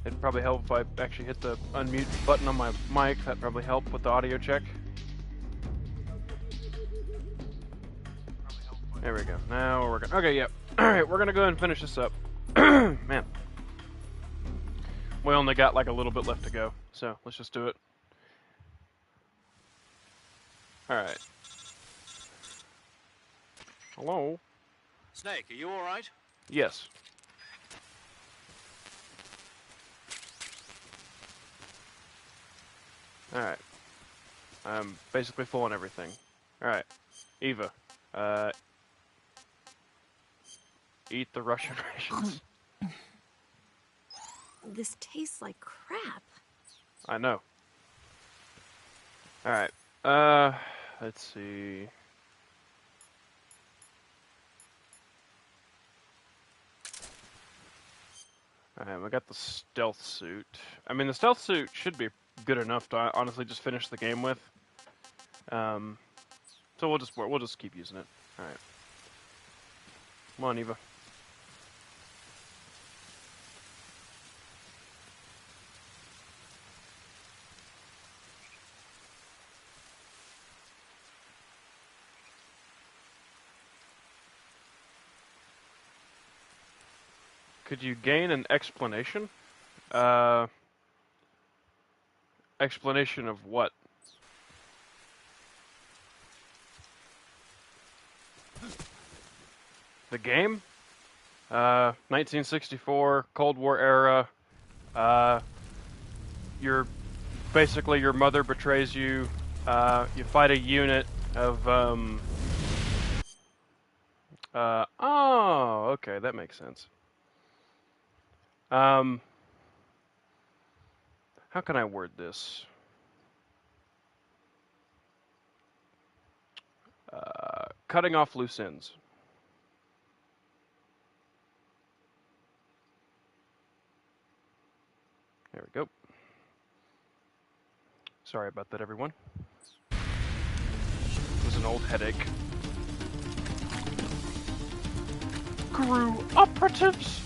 It'd probably help if I actually hit the unmute button on my mic. That'd probably help with the audio check. There we go. Now we're gonna... Okay, yep. Alright, we're gonna go ahead and finish this up. Man. We only got like a little bit left to go, so let's just do it. Alright. Hello? Snake, are you alright? Yes. Alright. I'm basically full on everything. Alright. Eva. Eat the Russian rations. This tastes like crap. I know. Alright. Let's see. Alright, we got the stealth suit. I mean, the stealth suit should be good enough to honestly just finish the game with. So we'll just keep using it. Alright. Come on, Eva. Could you gain an explanation? Explanation of what? The game? 1964, Cold War era. Basically your mother betrays you. You fight a unit of, oh, okay, that makes sense. How can I word this? Cutting off loose ends. There we go. Sorry about that, everyone. It was an old headache. Crew operatives!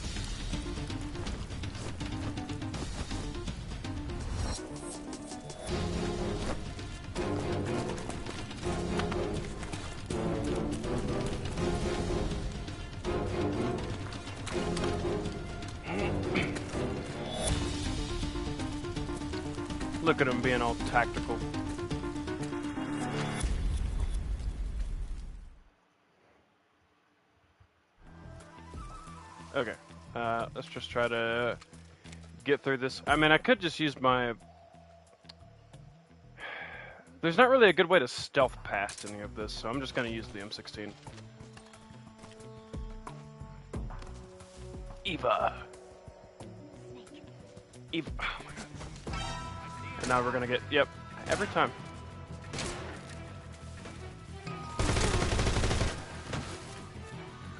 Look at him being all tactical. Okay, let's just try to get through this. I mean, I could just use my... There's not really a good way to stealth past any of this, so I'm just going to use the M16. Eva! Eva... Oh my god. And now we're gonna get... Yep, every time.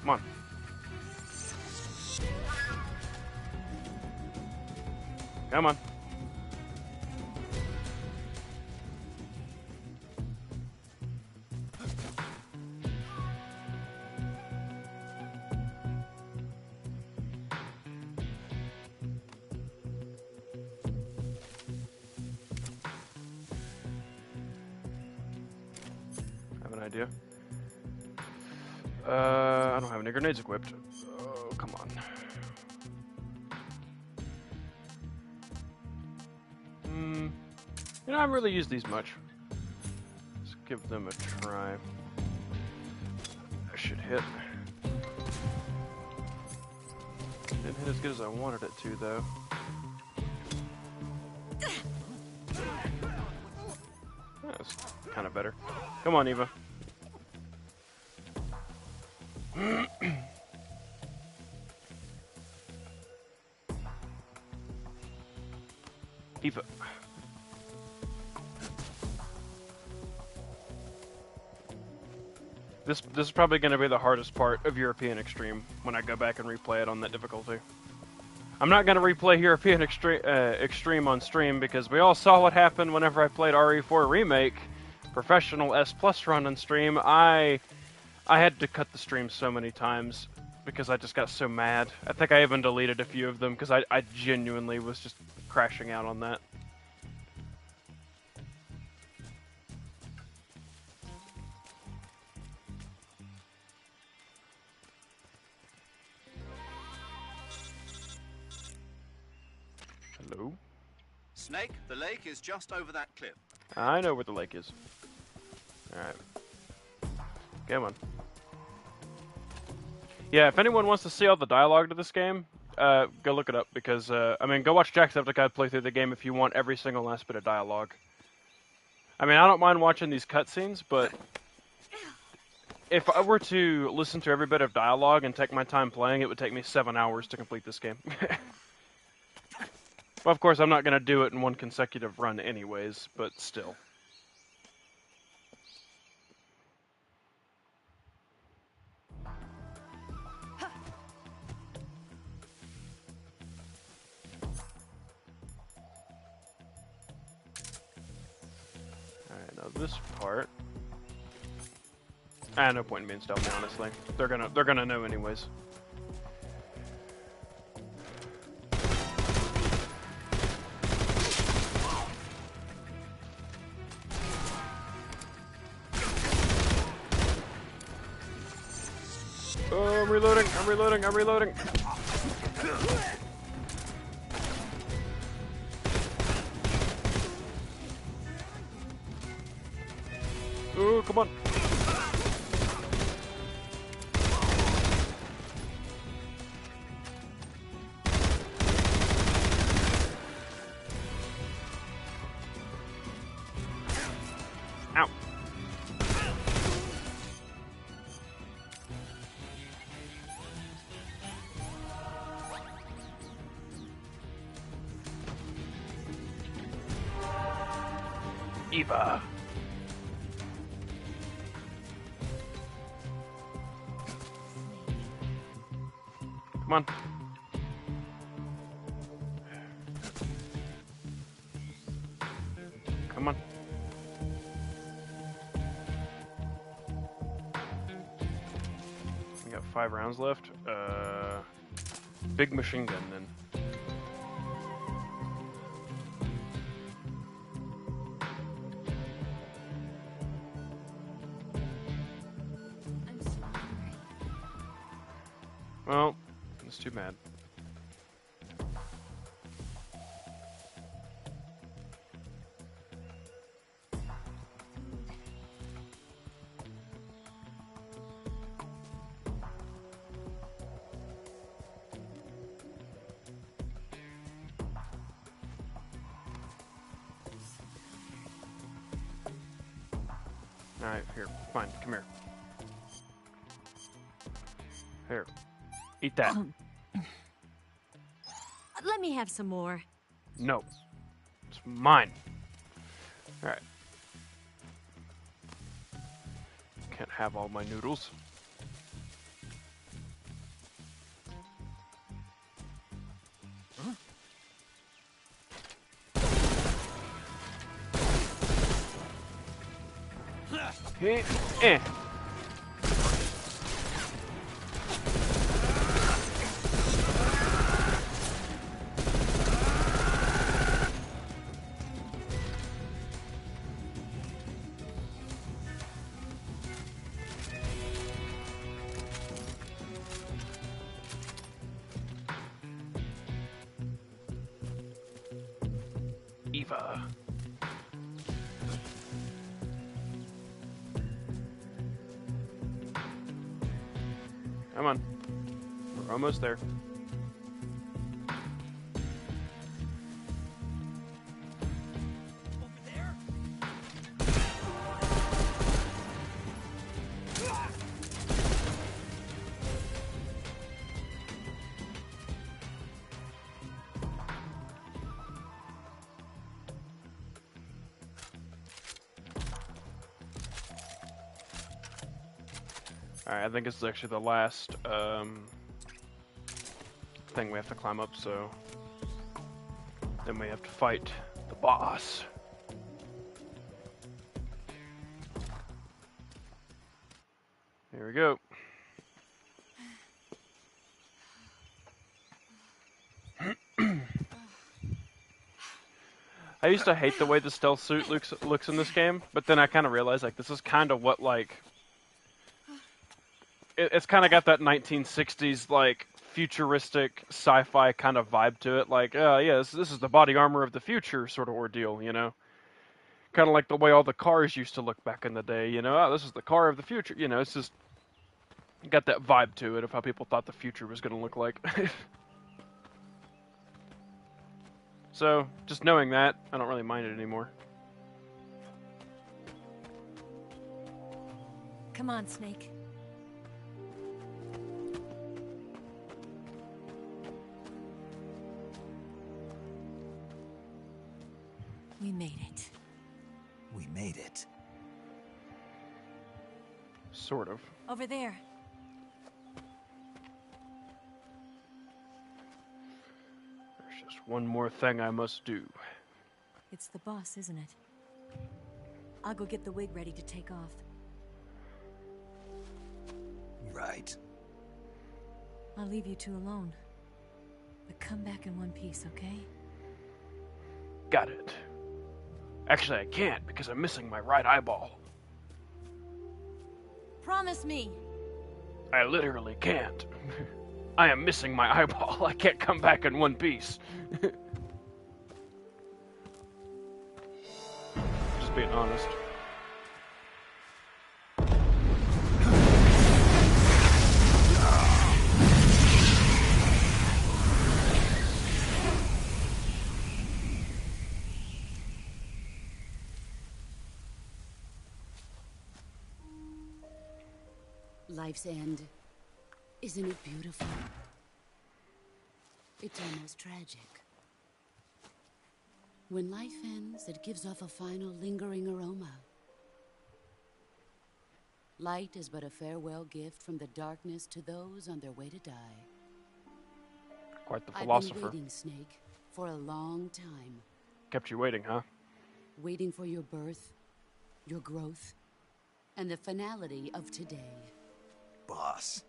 Come on. Come on. Idea. I don't have any grenades equipped. Oh, come on. You know, I haven't really used these much. Let's give them a try. That should hit. Didn't hit as good as I wanted it to, though. That's kind of better. Come on, Eva. Eva. This is probably going to be the hardest part of European Extreme when I go back and replay it on that difficulty. I'm not going to replay European Extreme on stream because we all saw what happened whenever I played RE4 Remake, Professional S Plus run on stream. I had to cut the stream so many times. because I just got so mad. I think I even deleted a few of them because I genuinely was just crashing out on that. Hello? Snake, the lake is just over that cliff. I know where the lake is. Alright. Come on. Yeah, if anyone wants to see all the dialogue to this game, go look it up, because, I mean, go watch Jacksepticeye play through the game if you want every single last bit of dialogue. I mean, I don't mind watching these cutscenes, but if I were to listen to every bit of dialogue and take my time playing, it would take me 7 hours to complete this game. Well, of course, I'm not going to do it in one consecutive run anyways, but still. Alright, now this part... no point in being stealthy, honestly. They're gonna know anyways. Oh, I'm reloading, I'm reloading, I'm reloading! Oh, come on! Ow! Eva! Come on. Come on. We got 5 rounds left. Big machine gun then. I'm so hungry. Well, it's too bad. Alright, here, fine, come here. Here, eat that. Let me have some more. No, it's mine. Alright. Can't have all my noodles. Eh. Eva. Come on. We're almost there. Over there? Alright, I think this is actually the last thing we have to climb up, so then we have to fight the boss. Here we go. I used to hate the way the stealth suit looks in this game, but then I kind of realized like this is kind of what like it's kind of got that 1960s like futuristic sci-fi kind of vibe to it. Like, yeah, this is the body armor of the future sort of ordeal, you know. Kind of like the way all the cars used to look back in the day, you know. Oh, this is the car of the future, you know. It's just got that vibe to it of how people thought the future was going to look like. So, just knowing that, I don't really mind it anymore. Come on, Snake. We made it. We made it. Sort of. Over there. There's just one more thing I must do. It's the boss, isn't it? I'll go get the wig ready to take off. Right. I'll leave you two alone. But come back in one piece, okay? Got it. Actually, I can't because I'm missing my right eyeball. Promise me! I literally can't. I am missing my eyeball. I can't come back in one piece. Just being honest. Life's end. Isn't it beautiful? It's almost tragic. When life ends, it gives off a final lingering aroma. Light is but a farewell gift from the darkness to those on their way to die. Quite the I've philosopher. been waiting, Snake, for a long time. Kept you waiting, huh? Waiting for your birth, your growth, and the finality of today. Boss.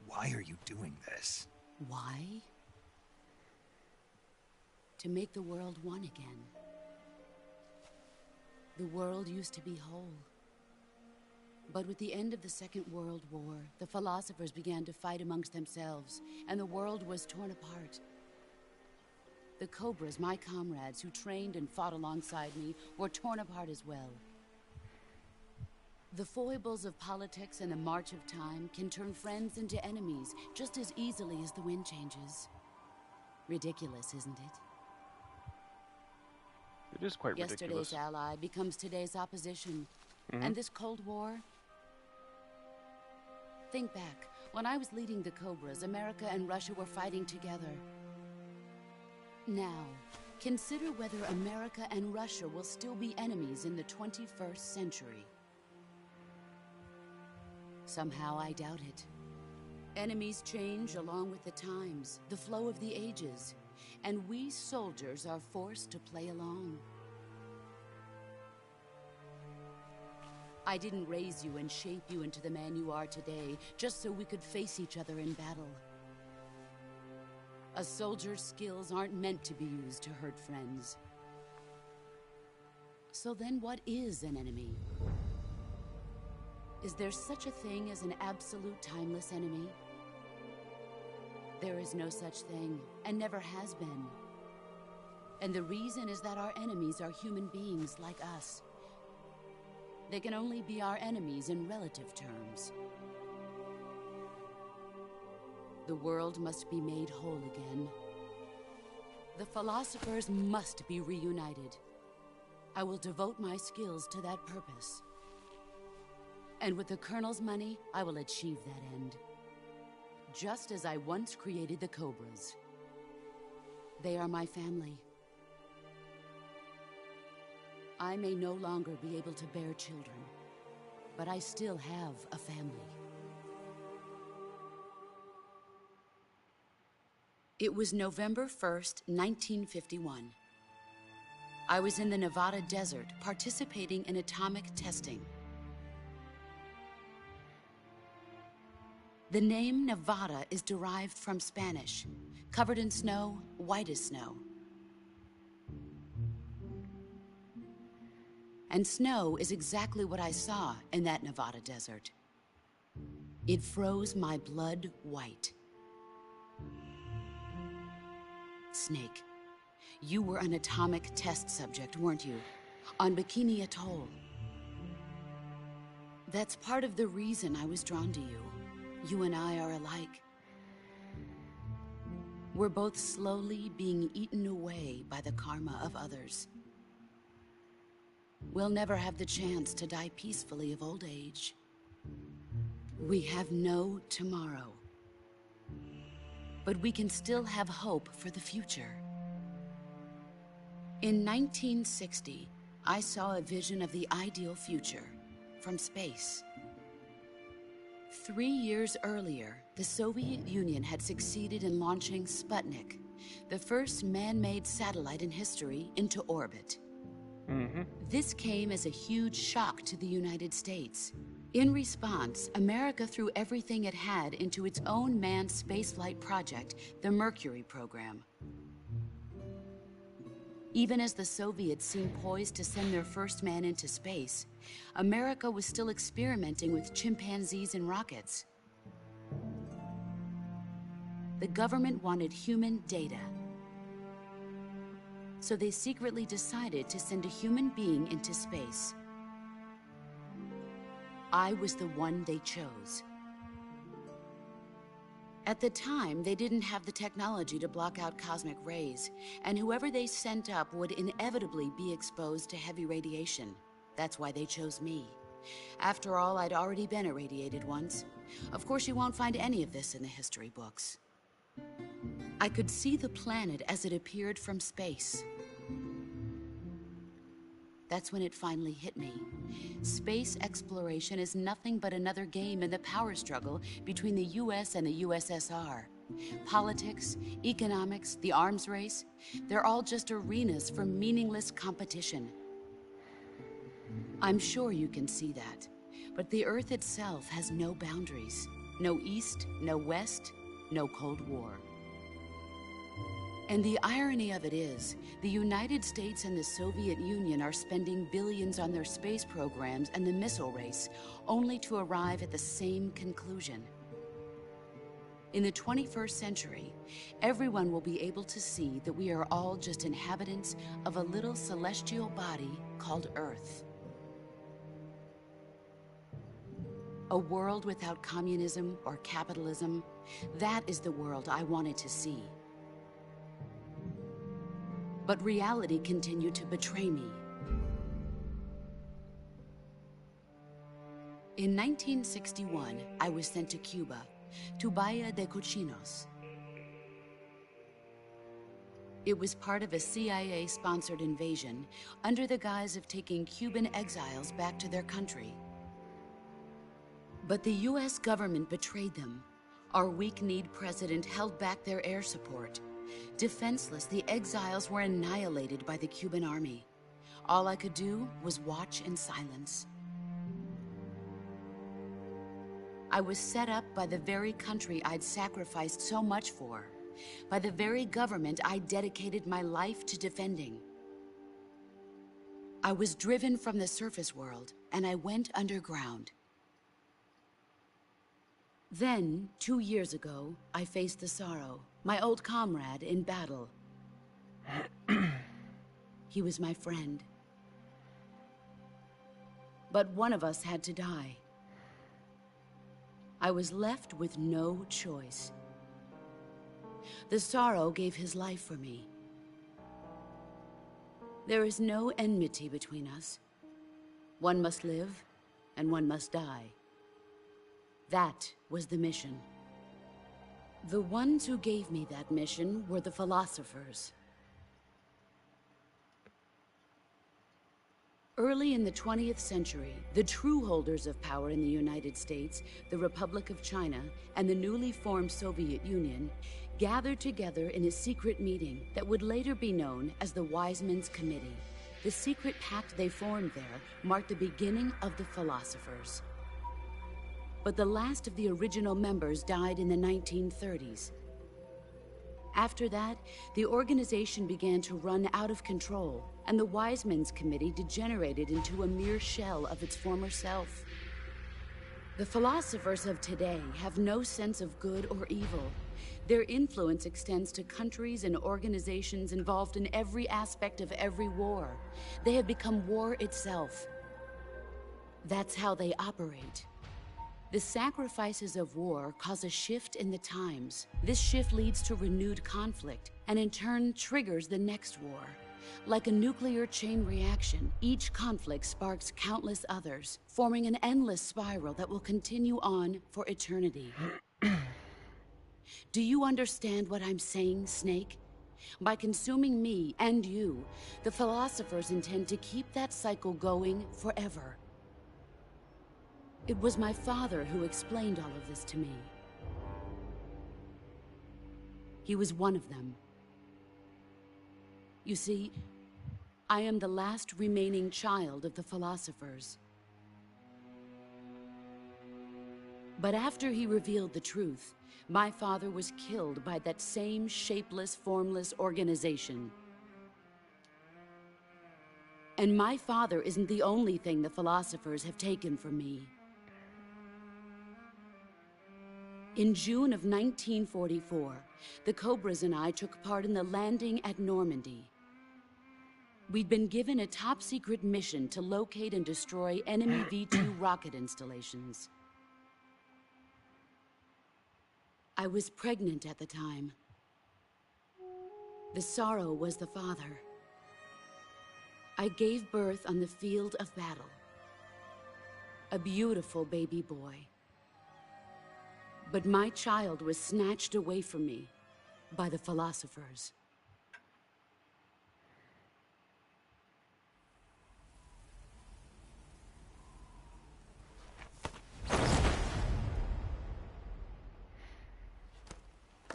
Why are you doing this? Why? To make the world one again. The world used to be whole. But with the end of the Second World War, the philosophers began to fight amongst themselves, and the world was torn apart. The Cobras, my comrades who trained and fought alongside me, were torn apart as well. The foibles of politics and the march of time can turn friends into enemies just as easily as the wind changes. Ridiculous, isn't it? It is quite ridiculous. Yesterday's ally becomes today's opposition. And this Cold War? Think back. When I was leading the Cobras, America and Russia were fighting together. Now, consider whether America and Russia will still be enemies in the 21st century. Somehow I doubt it. Enemies change along with the times, the flow of the ages, and we soldiers are forced to play along. I didn't raise you and shape you into the man you are today just so we could face each other in battle. A soldier's skills aren't meant to be used to hurt friends. So then what is an enemy? Is there such a thing as an absolute timeless enemy? There is no such thing, and never has been. And the reason is that our enemies are human beings like us. They can only be our enemies in relative terms. The world must be made whole again. The philosophers must be reunited. I will devote my skills to that purpose. And with the Colonel's money, I will achieve that end. Just as I once created the Cobras. They are my family. I may no longer be able to bear children, but I still have a family. It was November 1st, 1951. I was in the Nevada desert participating in atomic testing. The name Nevada is derived from Spanish, covered in snow, white as snow. And snow is exactly what I saw in that Nevada desert. It froze my blood white. Snake, you were an atomic test subject, weren't you? On Bikini Atoll. That's part of the reason I was drawn to you. You and I are alike. We're both slowly being eaten away by the karma of others. We'll never have the chance to die peacefully of old age. We have no tomorrow. But we can still have hope for the future. In 1960, I saw a vision of the ideal future from space. 3 years earlier, the Soviet Union had succeeded in launching Sputnik, the first man-made satellite in history, into orbit. This came as a huge shock to the United States. In response, America threw everything it had into its own manned spaceflight project, the Mercury program. Even as the Soviets seemed poised to send their first man into space, America was still experimenting with chimpanzees and rockets. The government wanted human data. So they secretly decided to send a human being into space. I was the one they chose. At the time, they didn't have the technology to block out cosmic rays, and whoever they sent up would inevitably be exposed to heavy radiation. That's why they chose me. After all, I'd already been irradiated once. Of course, you won't find any of this in the history books. I could see the planet as it appeared from space. That's when it finally hit me. Space exploration is nothing but another game in the power struggle between the US and the USSR. Politics, economics, the arms race, they're all just arenas for meaningless competition. I'm sure you can see that, but the Earth itself has no boundaries. No East, no West, no Cold War. And the irony of it is, the United States and the Soviet Union are spending billions on their space programs and the missile race, only to arrive at the same conclusion. In the 21st century, everyone will be able to see that we are all just inhabitants of a little celestial body called Earth. A world without communism or capitalism, that is the world I wanted to see. But reality continued to betray me. In 1961, I was sent to Cuba, to Bahia de Cochinos. It was part of a CIA-sponsored invasion under the guise of taking Cuban exiles back to their country. But the US government betrayed them. Our weak-kneed president held back their air support. Defenseless, the exiles were annihilated by the Cuban army. All I could do was watch in silence. I was set up by the very country I'd sacrificed so much for, by the very government I dedicated my life to defending. I was driven from the surface world, and I went underground. Then, 2 years ago, I faced the Sorrow, my old comrade in battle. He was my friend. But one of us had to die. I was left with no choice. The Sorrow gave his life for me. There is no enmity between us. One must live, and one must die. That was the mission. The ones who gave me that mission were the philosophers. Early in the 20th century, the true holders of power in the United States, the Republic of China, and the newly formed Soviet Union gathered together in a secret meeting that would later be known as the Wiseman's Committee. The secret pact they formed there marked the beginning of the philosophers. But the last of the original members died in the 1930s. After that, the organization began to run out of control, and the Wise Men's Committee degenerated into a mere shell of its former self. The philosophers of today have no sense of good or evil. Their influence extends to countries and organizations involved in every aspect of every war. They have become war itself. That's how they operate. The sacrifices of war cause a shift in the times. This shift leads to renewed conflict, and in turn triggers the next war. Like a nuclear chain reaction, each conflict sparks countless others, forming an endless spiral that will continue on for eternity. Do you understand what I'm saying, Snake? By consuming me and you, the philosophers intend to keep that cycle going forever. It was my father who explained all of this to me. He was one of them. You see, I am the last remaining child of the philosophers. But after he revealed the truth, my father was killed by that same shapeless, formless organization. And my father isn't the only thing the philosophers have taken from me. In June of 1944, the Cobras and I took part in the landing at Normandy. We'd been given a top-secret mission to locate and destroy enemy V-2 rocket installations. I was pregnant at the time. The sorrow was the father. I gave birth on the field of battle. A beautiful baby boy. But my child was snatched away from me by the philosophers.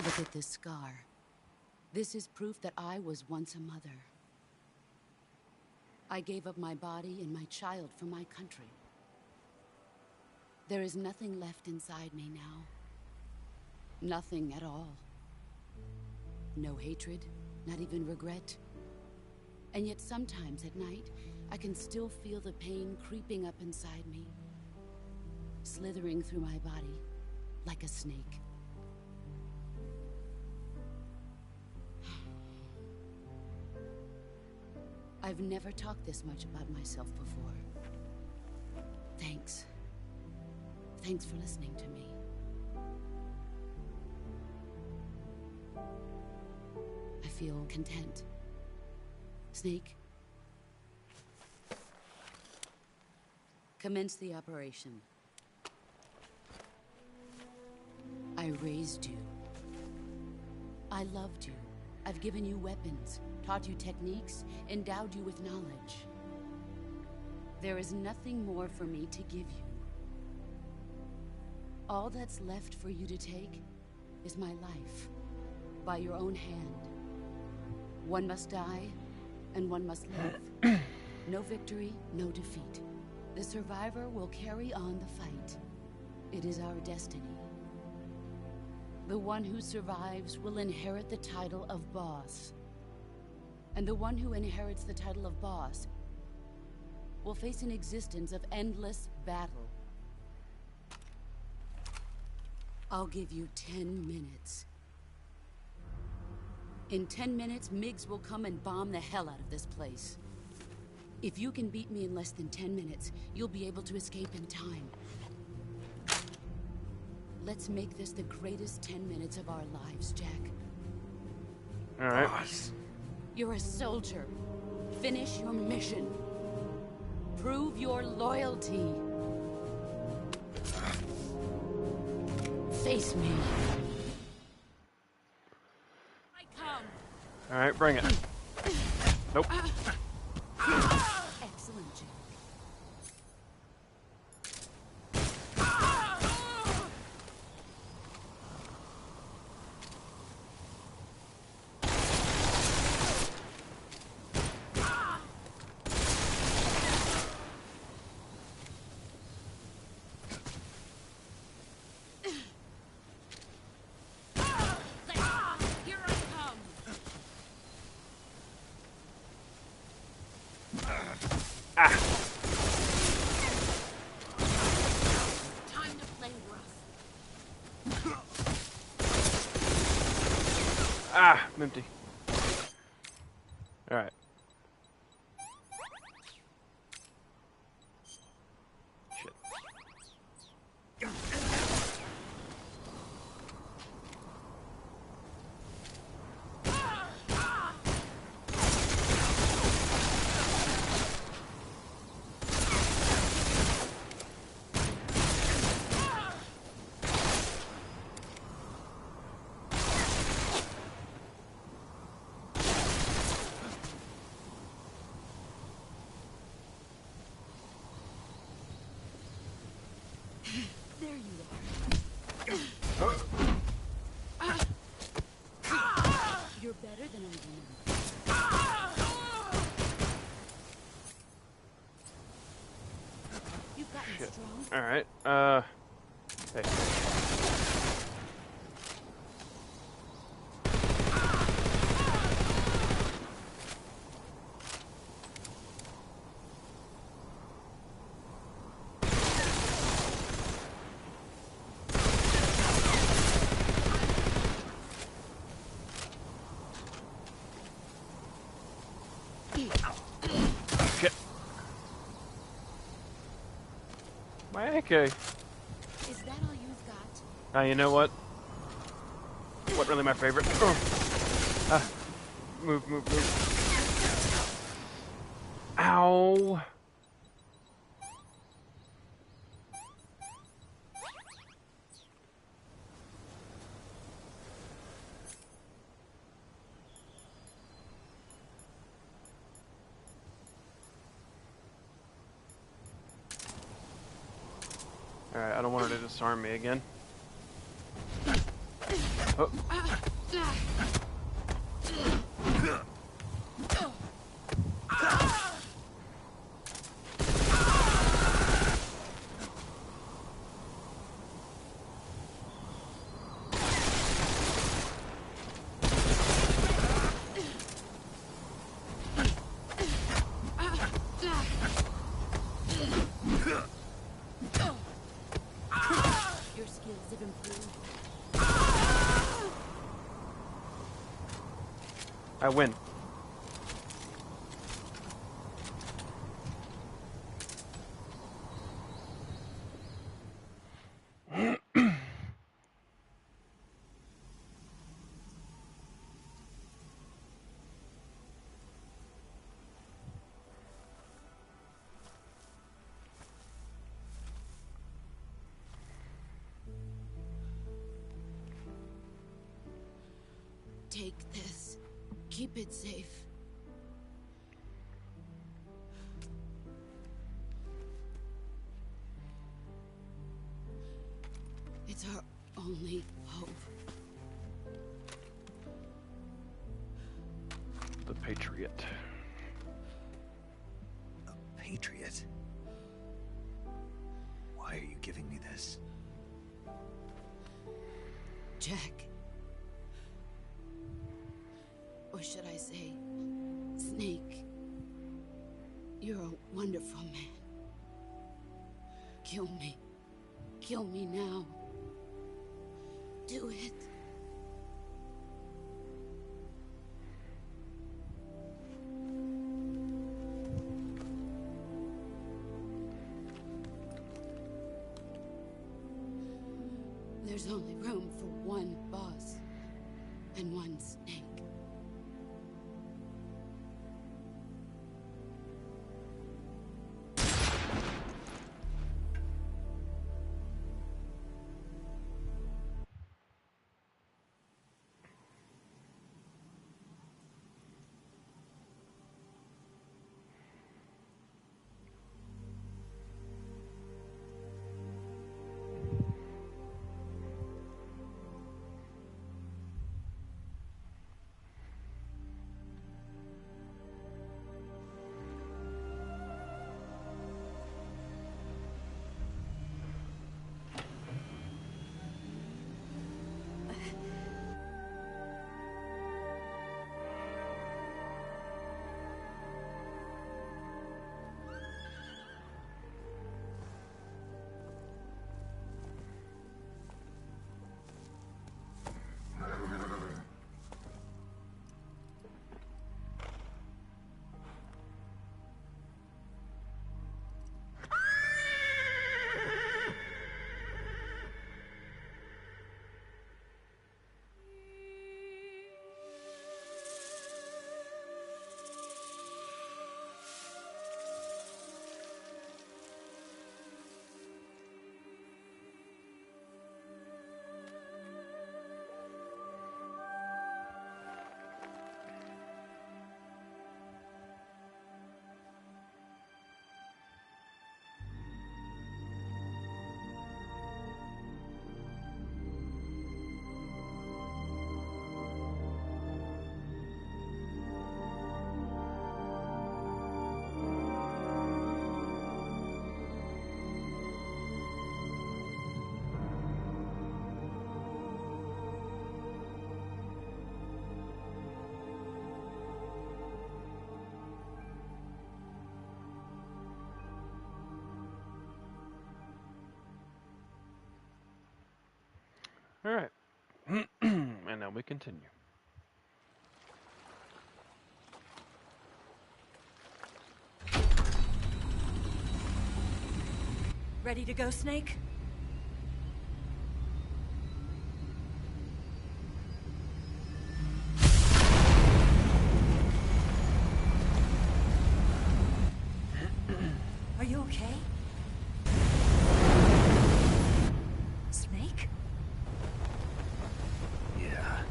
Look at this scar. This is proof that I was once a mother. I gave up my body and my child for my country. There is nothing left inside me now. Nothing at all. No hatred, not even regret. And yet sometimes at night, I can still feel the pain creeping up inside me, slithering through my body like a snake. I've never talked this much about myself before. Thanks. Thanks for listening to me. I feel content. Snake? Commence the operation. I raised you. I loved you. I've given you weapons, taught you techniques, endowed you with knowledge. There is nothing more for me to give you. All that's left for you to take is my life, by your own hand. One must die, and one must live. No victory, no defeat. The survivor will carry on the fight. It is our destiny. The one who survives will inherit the title of boss. And the one who inherits the title of boss will face an existence of endless battle. I'll give you 10 minutes. In 10 minutes, MiGs will come and bomb the hell out of this place. If you can beat me in less than 10 minutes, you'll be able to escape in time. Let's make this the greatest 10 minutes of our lives, Jack. All right. Boss. You're a soldier. Finish your mission. Prove your loyalty. Face me. I come. All right, bring it. Nope. Excellent, Jack. Here I Ah! Time to play rough. Ah! I'm empty. Alright. Shit. There you are. You're better than I remember. You've gotten Shit. strong. Alright, hey. Shit. My AK. Is that all you've got? Now you know what? What really my favorite? Oh. Ah. Move, move, move. Ow. Alright, I don't want her to disarm me again. Oh. Your skills have improved. I win. Take this. Keep it safe. It's our only hope. The Patriot. A patriot? Why are you giving me this? Jack. Or should I say, Snake? You're a wonderful man. Kill me. Kill me now. Do it. There's only room for one boss and one snake. Alright. And now we continue. Ready to go, Snake? Are you okay? Snake? Yeah.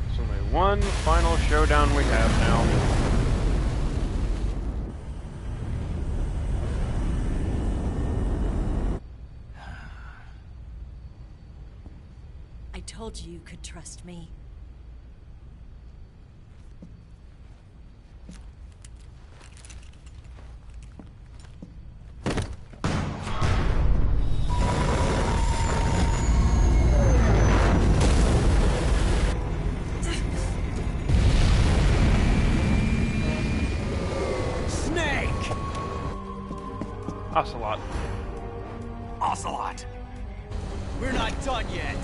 There's only one final showdown we have now. I told you you could trust me. Snake! Ocelot. Ocelot! We're not done yet.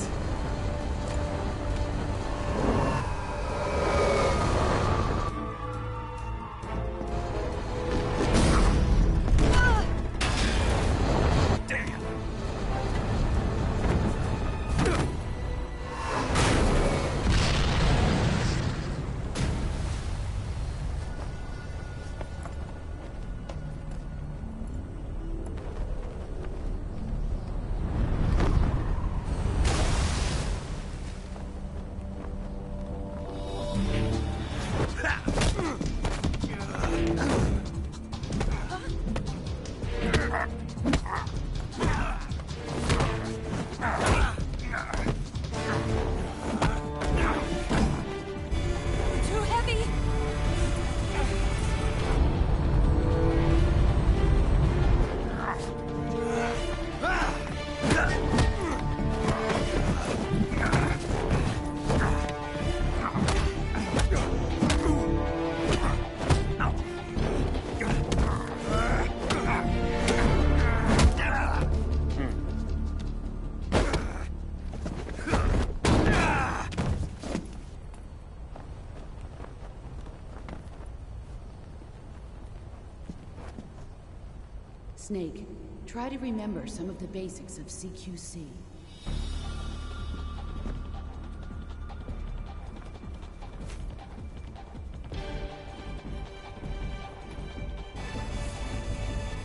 Damn. Too heavy! Snake, try to remember some of the basics of CQC.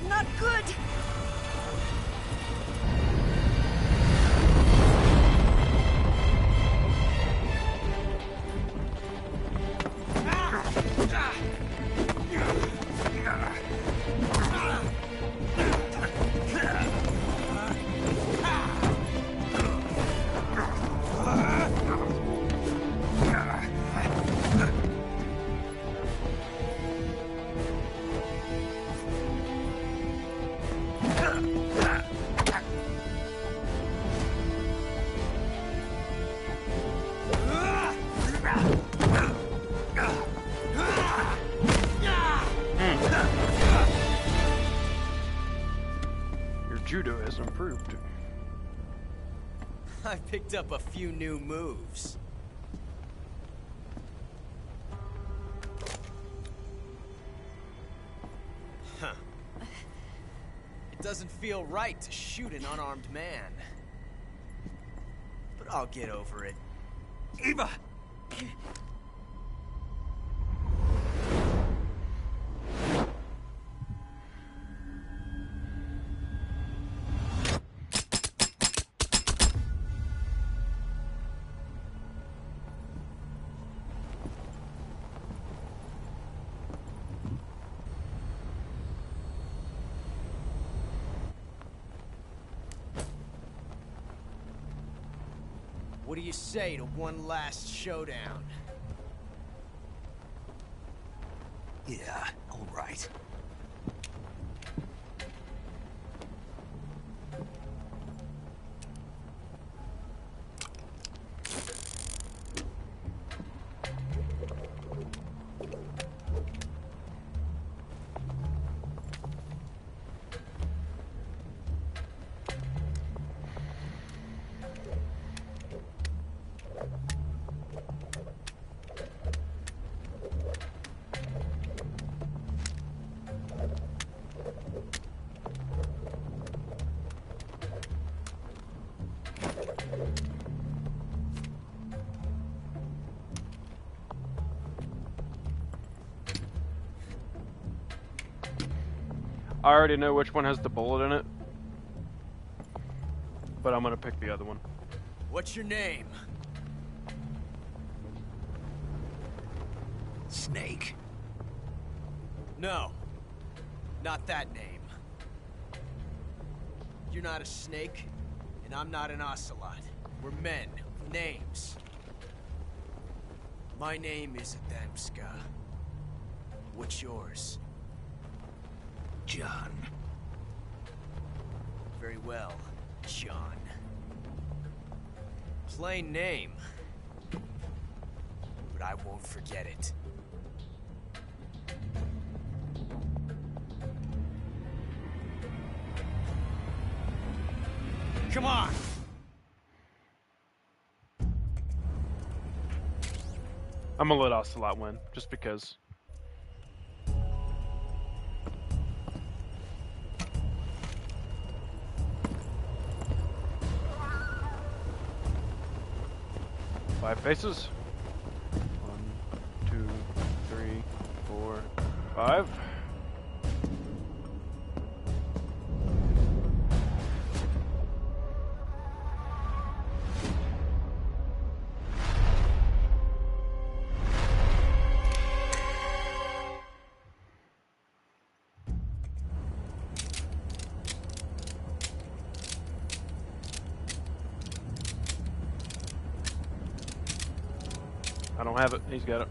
Not good! Your judo has improved. I picked up a few new moves. Huh. It doesn't feel right to shoot an unarmed man. But I'll get over it. Eva! What do you say to one last showdown? Yeah, all right. I already know which one has the bullet in it, but I'm gonna pick the other one. What's your name? Snake. No. Not that name. You're not a snake, and I'm not an ocelot. We're men with names. My name is Adamska. What's yours? John. Very well, John. Plain name. But I won't forget it. Come on! I'm gonna let Ocelot win, just because. Five faces. 1, 2, 3, 4, 5. I don't have it. He's got it.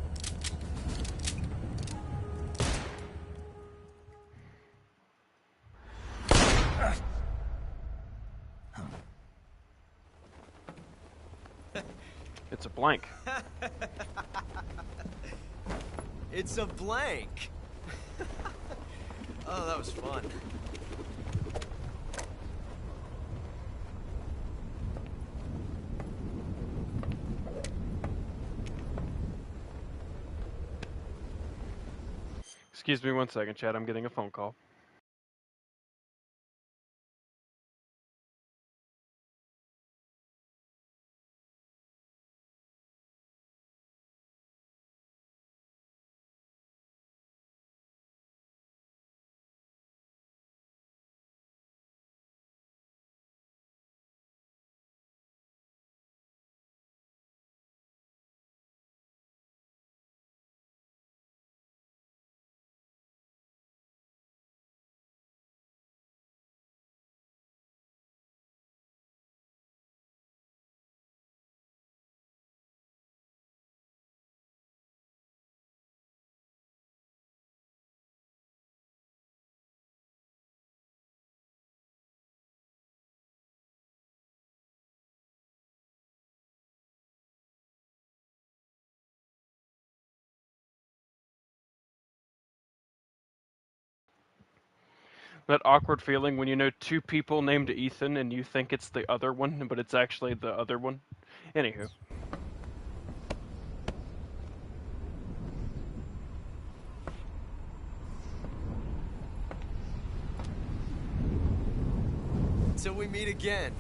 It's a blank. It's a blank. Oh, that was fun. Excuse me 1 second, Chad. I'm getting a phone call. That awkward feeling when you know two people named Ethan and you think it's the other one, but it's actually the other one. Anywho. Till we meet again,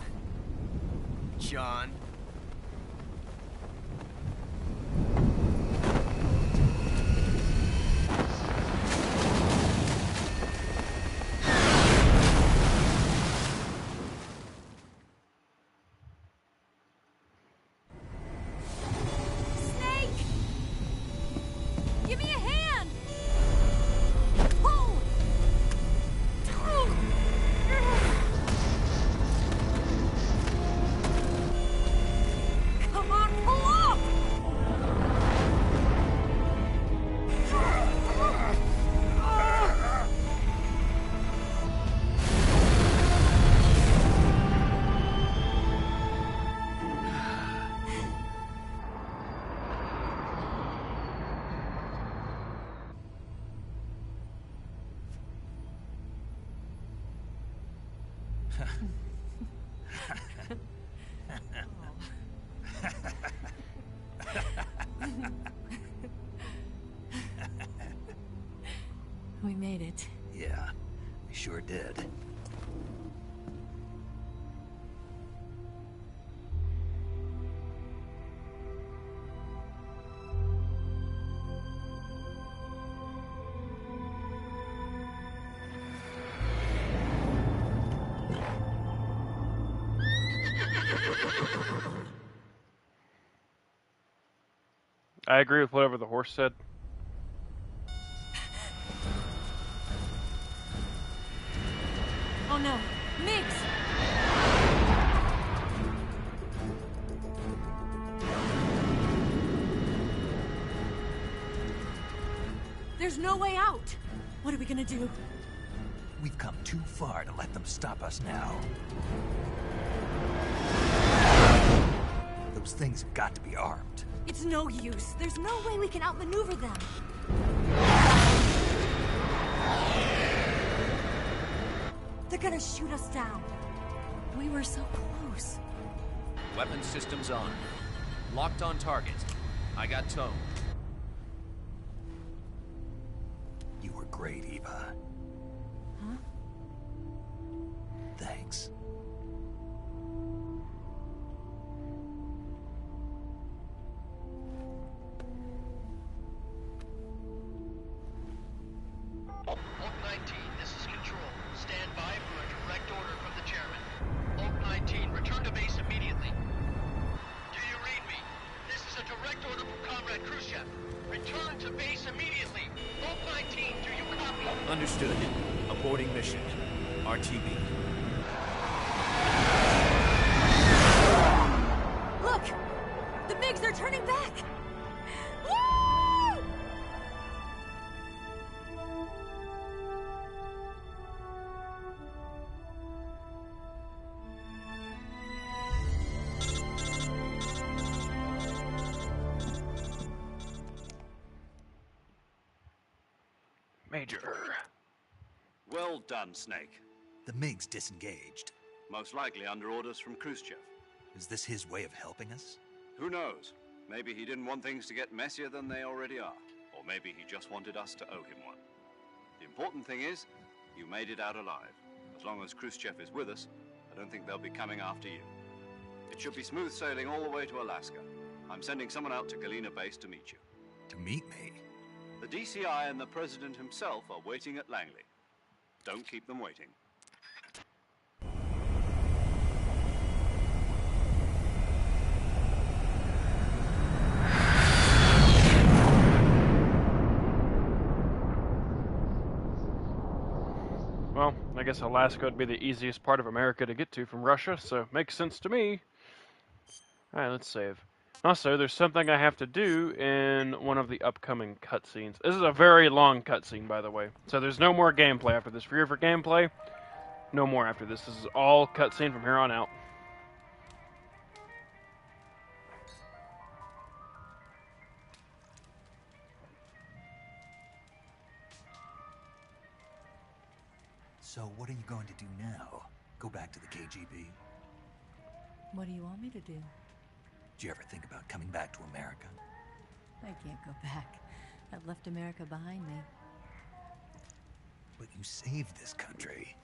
John. Snake! Give me a hand! Pull! Come on, pull up! We made it. Yeah, we sure did. I agree with whatever the horse said. Oh no, Miggs! There's no way out! What are we gonna do? We've come too far to let them stop us now. Those things have got to be armed. It's no use. There's no way we can outmaneuver them. They're gonna shoot us down. We were so close. Weapon systems on. Locked on target. I got tone. You were great, Eva. Huh? Thanks. Oak 19, this is Control. Stand by for a direct order from the chairman. Oak 19, return to base immediately. Do you read me? This is a direct order from Comrade Khrushchev. Return to base immediately. Oak 19, do you copy? Understood. Aborting mission. RTB. Look! The MiGs are turning back! Woo! Major. Well done, Snake. The MiGs disengaged. Most likely under orders from Khrushchev. Is this his way of helping us? Who knows? Maybe he didn't want things to get messier than they already are. Or maybe he just wanted us to owe him one. The important thing is, you made it out alive. As long as Khrushchev is with us, I don't think they'll be coming after you. It should be smooth sailing all the way to Alaska. I'm sending someone out to Galena Base to meet you. To meet me? The DCI and the President himself are waiting at Langley. Don't keep them waiting. Well, I guess Alaska would be the easiest part of America to get to from Russia, so makes sense to me. Alright, let's save. Also, there's something I have to do in one of the upcoming cutscenes. This is a very long cutscene, by the way. So there's no more gameplay after this. If you're here for gameplay, no more after this. This is all cutscene from here on out. So what are you going to do now? Go back to the KGB? What do you want me to do? Did you ever think about coming back to America? I can't go back. I've left America behind me. But you saved this country.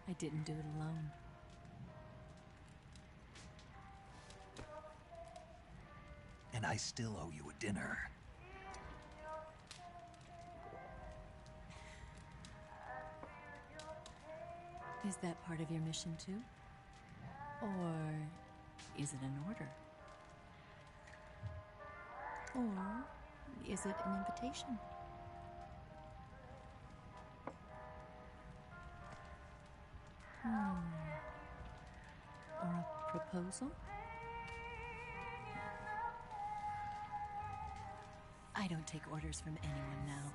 I didn't do it alone. And I still owe you a dinner. Is that part of your mission too? Or is it an order? Or is it an invitation? Or a proposal? I don't take orders from anyone now.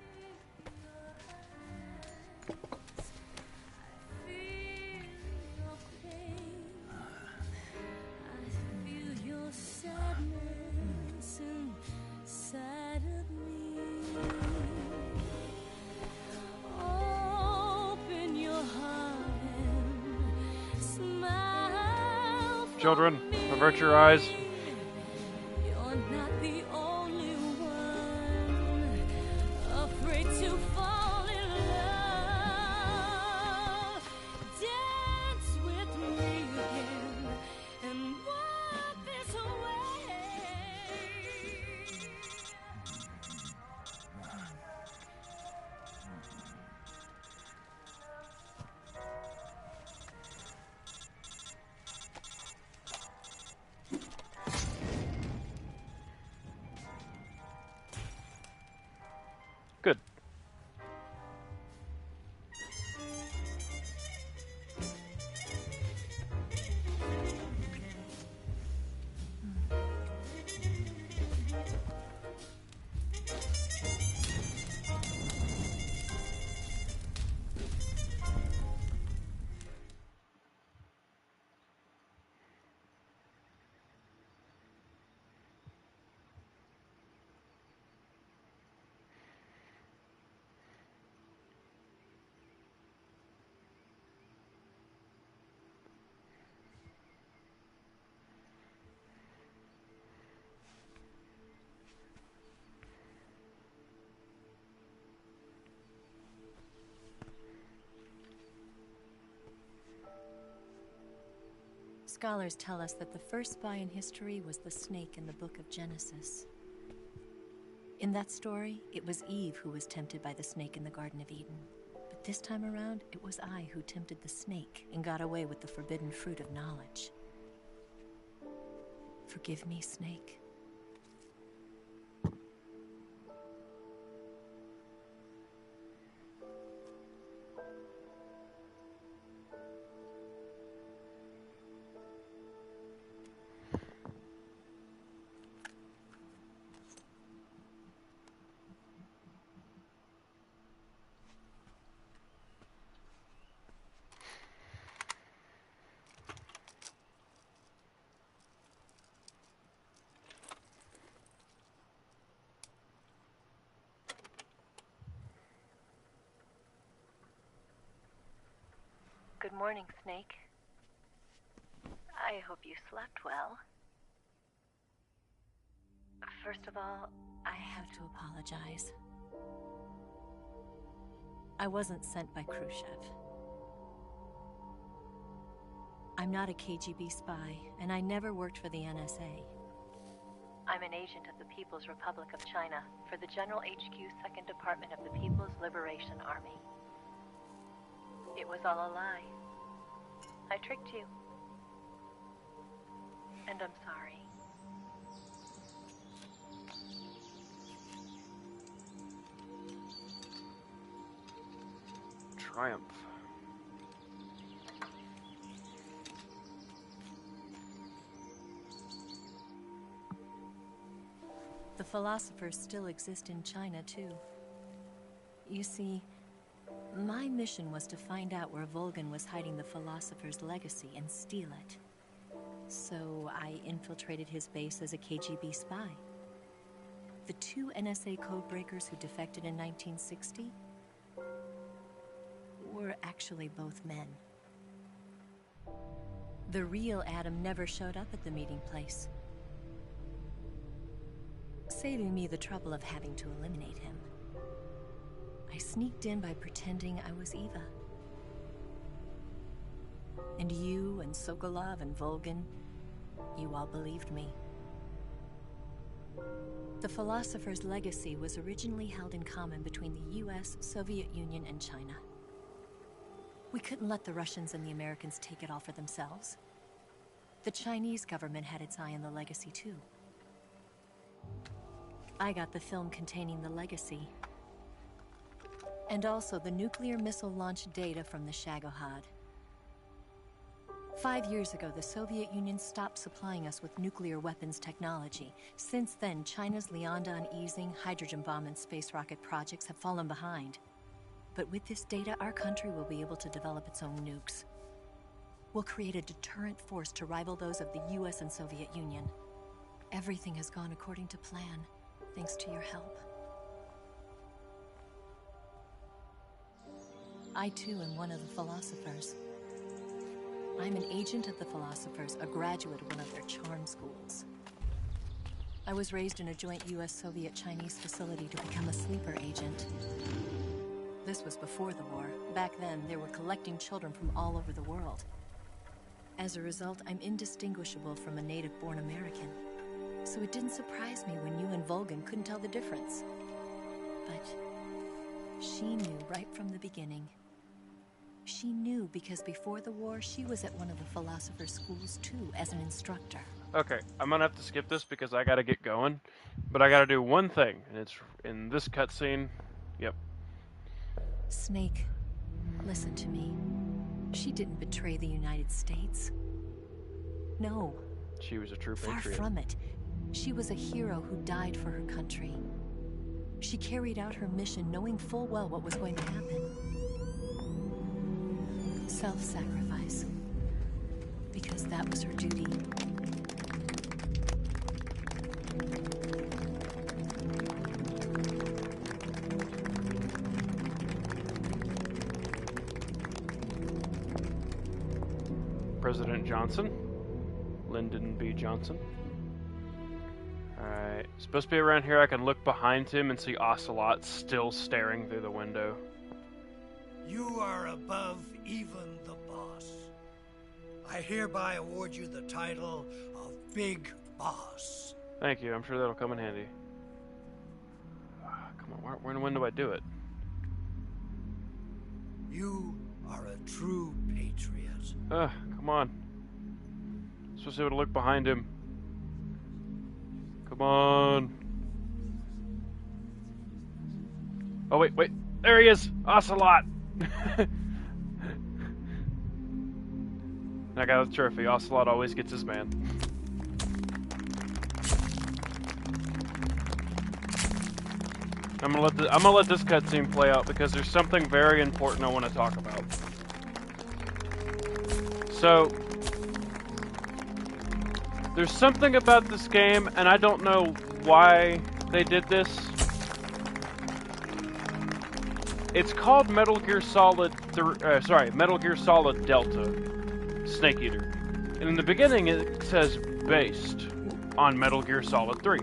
Children, avert your eyes. You're not the only one afraid to fall in love. Dance with me again and walk this way. scholars tell us that the first spy in history was the snake in the book of Genesis. In that story, it was Eve who was tempted by the snake in the Garden of Eden. But this time around, it was I who tempted the snake and got away with the forbidden fruit of knowledge. Forgive me, Snake. Good morning, Snake. I hope you slept well. First of all, I have to apologize. I wasn't sent by Khrushchev. I'm not a KGB spy, and I never worked for the NSA. I'm an agent of the People's Republic of China for the General HQ 2nd Department of the People's Liberation Army. It was all a lie. I tricked you. And I'm sorry. Triumph. The philosophers still exist in China, too. You see, my mission was to find out where Volgin was hiding the philosopher's legacy and steal it. So I infiltrated his base as a KGB spy. The 2 NSA codebreakers who defected in 1960 were actually both men. The real Adam never showed up at the meeting place, saving me the trouble of having to eliminate him. I sneaked in by pretending I was Eva. And you and Sokolov and Volgin, you all believed me. The philosopher's legacy was originally held in common between the US, Soviet Union, and China. We couldn't let the Russians and the Americans take it all for themselves. The Chinese government had its eye on the legacy too. I got the film containing the legacy, and also the nuclear missile launch data from the Shagohod. 5 years ago, the Soviet Union stopped supplying us with nuclear weapons technology. Since then, China's Liaodong easing, hydrogen bomb, and space rocket projects have fallen behind. But with this data, our country will be able to develop its own nukes. We'll create a deterrent force to rival those of the US and Soviet Union. Everything has gone according to plan, thanks to your help. I too am one of the philosophers. I'm an agent of the philosophers, a graduate of one of their charm schools. I was raised in a joint US-Soviet-Chinese facility to become a sleeper agent. This was before the war. Back then, they were collecting children from all over the world. As a result, I'm indistinguishable from a native-born American. So it didn't surprise me when you and Volgin couldn't tell the difference. But she knew right from the beginning. She knew because before the war, she was at one of the philosopher's schools too, as an instructor. Okay, I'm gonna have to skip this because I gotta get going. But I gotta do one thing, and it's in this cutscene. Yep. Snake, listen to me. She didn't betray the United States. No. She was a true Far patriot. from it. She was a hero who died for her country. She carried out her mission knowing full well what was going to happen. Self-sacrifice. Because that was her duty. President Johnson. Lyndon B. Johnson. Alright. Supposed to be around here. I can look behind him and see Ocelot still staring through the window. You are above even the boss. I hereby award you the title of Big Boss. Thank you. I'm sure that'll come in handy. Come on, when do I do it? You are a true patriot. Come on. Supposed to be able to look behind him. Come on. Oh, wait. There he is! Ocelot! I got the trophy. Ocelot always gets his man. I'm gonna let this cutscene play out because there's something very important I want to talk about. So, there's something about this game, and I don't know why they did this. It's called Metal Gear Solid Metal Gear Solid Delta Snake Eater. And in the beginning it says based on Metal Gear Solid 3.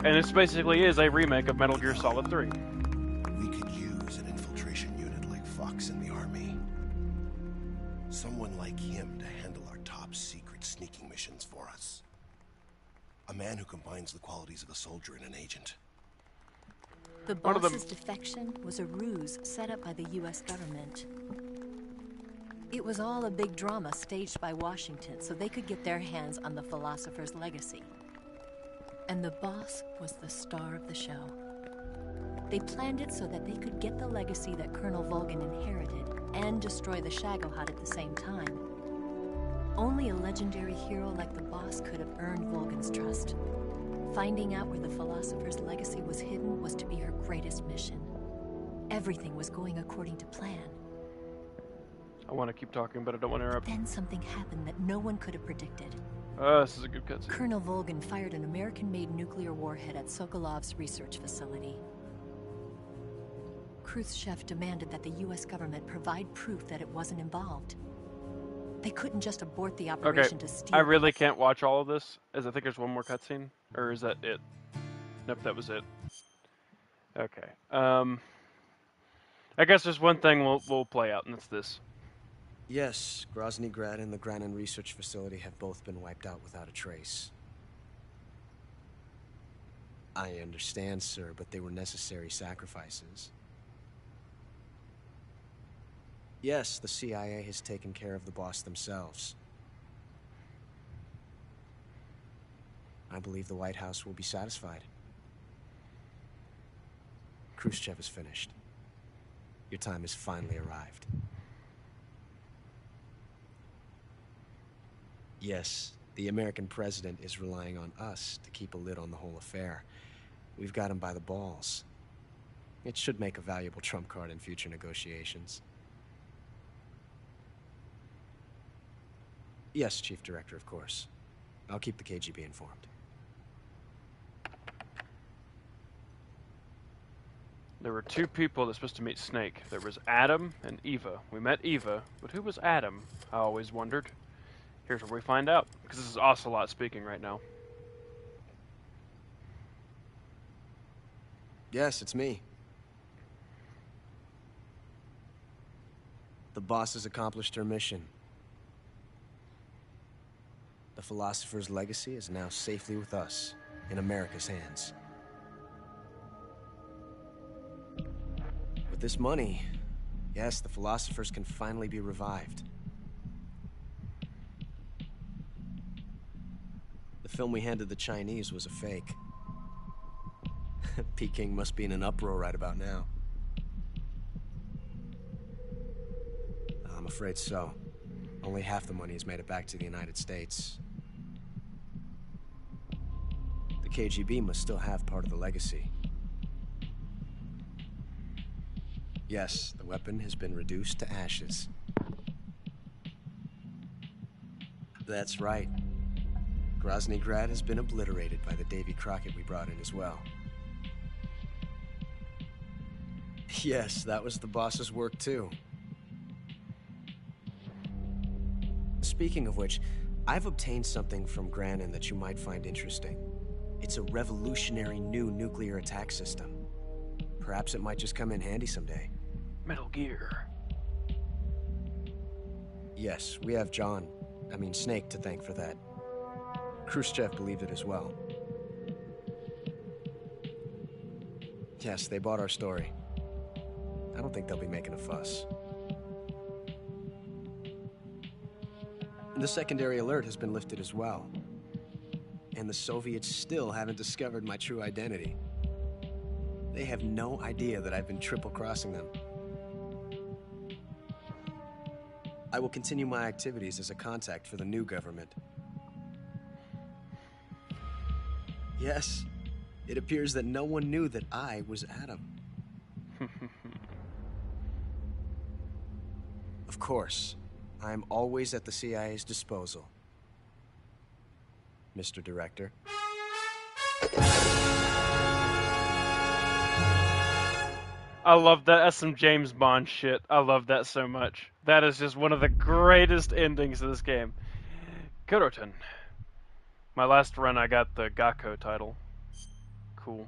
And this basically is a remake of Metal Gear Solid 3. We could use an infiltration unit like Fox in the army. Someone like him to handle our top secret sneaking missions for us. A man who combines the qualities of a soldier and an agent. The boss's defection was a ruse set up by the U.S. government. It was all a big drama staged by Washington so they could get their hands on the Philosopher's legacy. And the boss was the star of the show. They planned it so that they could get the legacy that Colonel Volgin inherited and destroy the Shagohod at the same time. Only a legendary hero like the boss could have earned Volgin's trust. Finding out where the Philosopher's legacy was hidden was to be her greatest mission. Everything was going according to plan. I want to keep talking, but I don't want to interrupt. Then something happened that no one could have predicted. This is a good cutscene. Colonel Volgin fired an American-made nuclear warhead at Sokolov's research facility. Khrushchev demanded that the U.S. government provide proof that it wasn't involved. They couldn't just abort the operation to steal. I really can't watch all of this, as I think there's one more cutscene. Or is that it? Nope, that was it. Okay. I guess there's one thing we'll play out, and it's this. Yes, Grozny Grad and the Granin Research Facility have both been wiped out without a trace. I understand, sir, but they were necessary sacrifices. Yes, the CIA has taken care of the boss themselves. I believe the White House will be satisfied. Khrushchev is finished. Your time has finally arrived. Yes, the American president is relying on us to keep a lid on the whole affair. We've got him by the balls. It should make a valuable trump card in future negotiations. Yes, Chief Director, of course. I'll keep the KGB informed. There were two people that were supposed to meet Snake. There was Adam and Eva. We met Eva, but who was Adam? I always wondered. Here's where we find out, because this is Ocelot speaking right now. Yes, it's me. The boss has accomplished her mission. The Philosopher's legacy is now safely with us, in America's hands. With this money, yes, the Philosophers can finally be revived. The film we handed the Chinese was a fake. Peking must be in an uproar right about now. I'm afraid so. Only half the money has made it back to the United States. The KGB must still have part of the legacy. Yes, the weapon has been reduced to ashes. That's right. Grozny Grad has been obliterated by the Davy Crockett we brought in as well. Yes, that was the boss's work too. Speaking of which, I've obtained something from Granin that you might find interesting. It's a revolutionary new nuclear attack system. Perhaps it might just come in handy someday. Metal Gear. Yes, we have Snake to thank for that. Khrushchev believed it as well. Yes, they bought our story. I don't think they'll be making a fuss. The secondary alert has been lifted as well. And the Soviets still haven't discovered my true identity. They have no idea that I've been triple-crossing them. I will continue my activities as a contact for the new government. Yes, it appears that no one knew that I was Adam. Of course, I am always at the CIA's disposal, Mr. Director. I love that. That's some James Bond shit. I love that so much. That is just one of the greatest endings of this game. Kuroten. My last run, I got the Gakko title. Cool.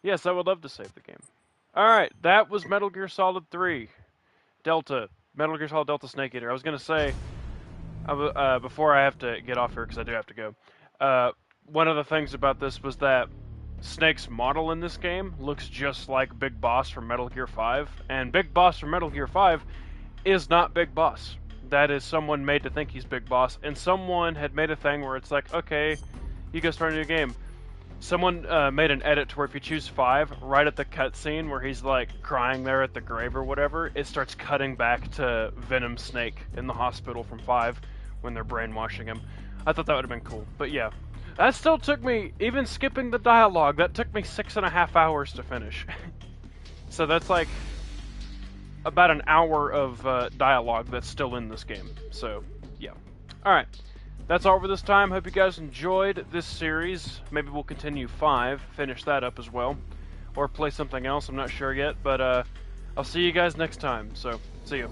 Yes, I would love to save the game. Alright, that was Metal Gear Solid 3. Delta. Metal Gear Solid Delta Snake Eater. I was going to say, before I have to get off here, because I do have to go, one of the things about this was that Snake's model in this game looks just like Big Boss from Metal Gear 5, and Big Boss from Metal Gear 5 is not Big Boss. That is someone made to think he's Big Boss, and someone had made a thing where it's like, okay, you go start a new game. Someone made an edit to where if you choose 5, right at the cutscene where he's like crying there at the grave or whatever, it starts cutting back to Venom Snake in the hospital from 5 when they're brainwashing him. I thought that would have been cool, but yeah. That still took me, even skipping the dialogue, that took me 6.5 hours to finish. So that's like about an hour of dialogue that's still in this game. So, yeah. Alright. That's all for this time. Hope you guys enjoyed this series. Maybe we'll continue 5, finish that up as well. Or play something else, I'm not sure yet. But I'll see you guys next time. So, see you.